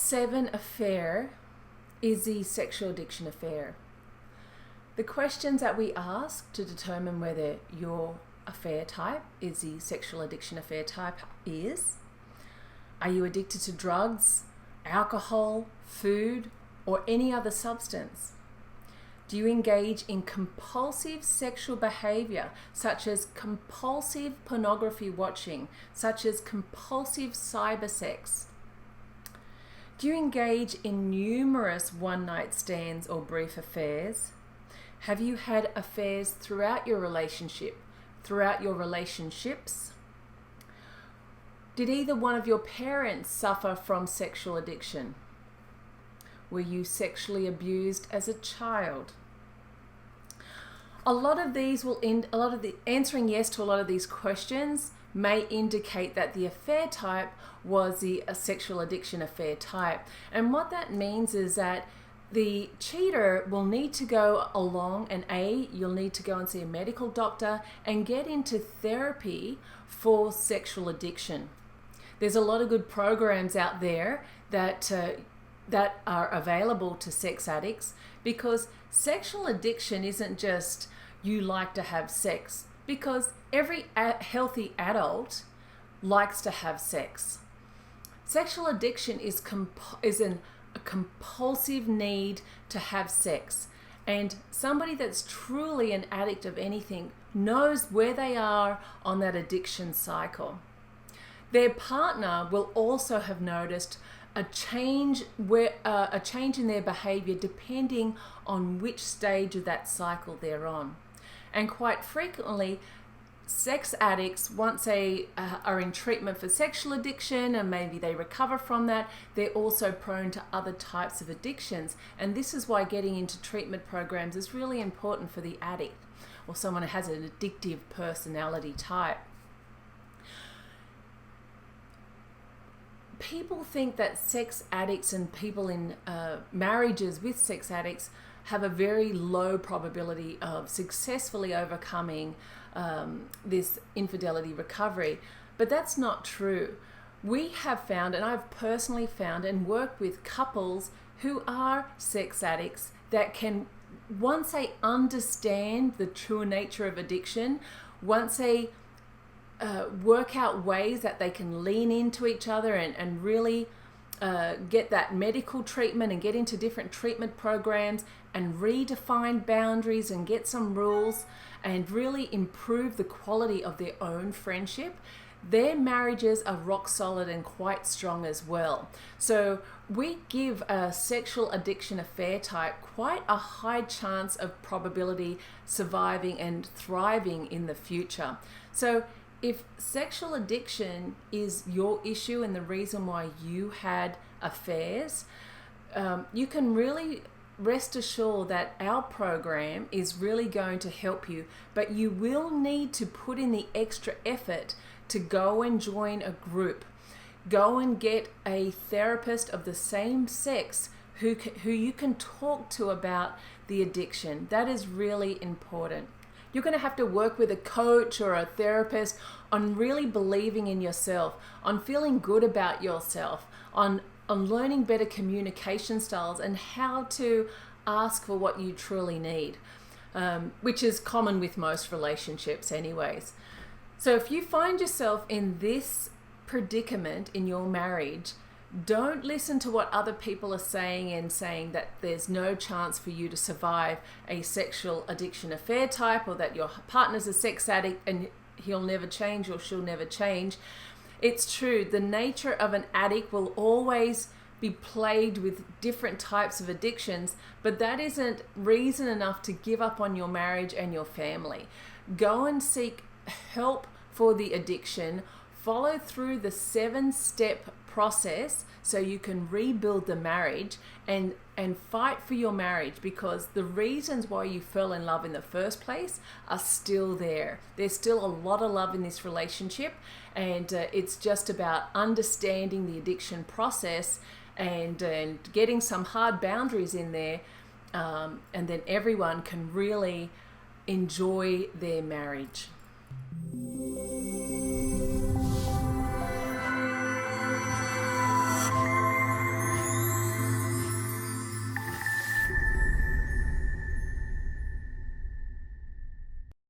7 affair is the sexual addiction affair. The questions that we ask to determine whether your affair type is the sexual addiction affair type is: are you addicted to drugs, alcohol, food, or any other substance? Do you engage in compulsive sexual behavior, such as compulsive pornography watching, such as compulsive cybersex? Do you engage in numerous one-night stands or brief affairs? Have you had affairs throughout your relationship, throughout your relationships? Did either one of your parents suffer from sexual addiction? Were you sexually abused as a child? Answering yes to a lot of these questions may indicate that the affair type was a sexual addiction affair type. And what that means is that the cheater will need to go along and you'll need to go and see a medical doctor and get into therapy for sexual addiction. There's a lot of good programs out there that are available to sex addicts, because sexual addiction isn't just you like to have sex, because every healthy adult likes to have sex. Sexual addiction is a compulsive need to have sex, and somebody that's truly an addict of anything knows where they are on that addiction cycle. Their partner will also have noticed a change in their behavior depending on which stage of that cycle they're on. And quite frequently, sex addicts, once they are in treatment for sexual addiction and maybe they recover from that, they're also prone to other types of addictions. And this is why getting into treatment programs is really important for the addict or someone who has an addictive personality type. People think that sex addicts and people in marriages with sex addicts have a very low probability of successfully overcoming this infidelity recovery, but that's not true. We have found, and I've personally found and worked with couples who are sex addicts that can, once they understand the true nature of addiction, once they work out ways that they can lean into each other and really get that medical treatment and get into different treatment programs and redefine boundaries and get some rules and really improve the quality of their own friendship, their marriages are rock solid and quite strong as well. So we give a sexual addiction affair type quite a high chance of probability surviving and thriving in the future. So if sexual addiction is your issue and the reason why you had affairs, you can really rest assured that our program is really going to help you, but you will need to put in the extra effort to go and join a group. Go and get a therapist of the same sex who you can talk to about the addiction. That is really important. You're going to have to work with a coach or a therapist on really believing in yourself, on feeling good about yourself, on learning better communication styles and how to ask for what you truly need, which is common with most relationships anyways. So if you find yourself in this predicament in your marriage, don't listen to what other people are saying and saying that there's no chance for you to survive a sexual addiction affair type, or that your partner's a sex addict and he'll never change or she'll never change. It's true, the nature of an addict will always be plagued with different types of addictions, but that isn't reason enough to give up on your marriage and your family. Go and seek help for the addiction. Follow through the 7-step process so you can rebuild the marriage and fight for your marriage, because the reasons why you fell in love in the first place are still there. There's still a lot of love in this relationship, and it's just about understanding the addiction process and getting some hard boundaries in there, and then everyone can really enjoy their marriage.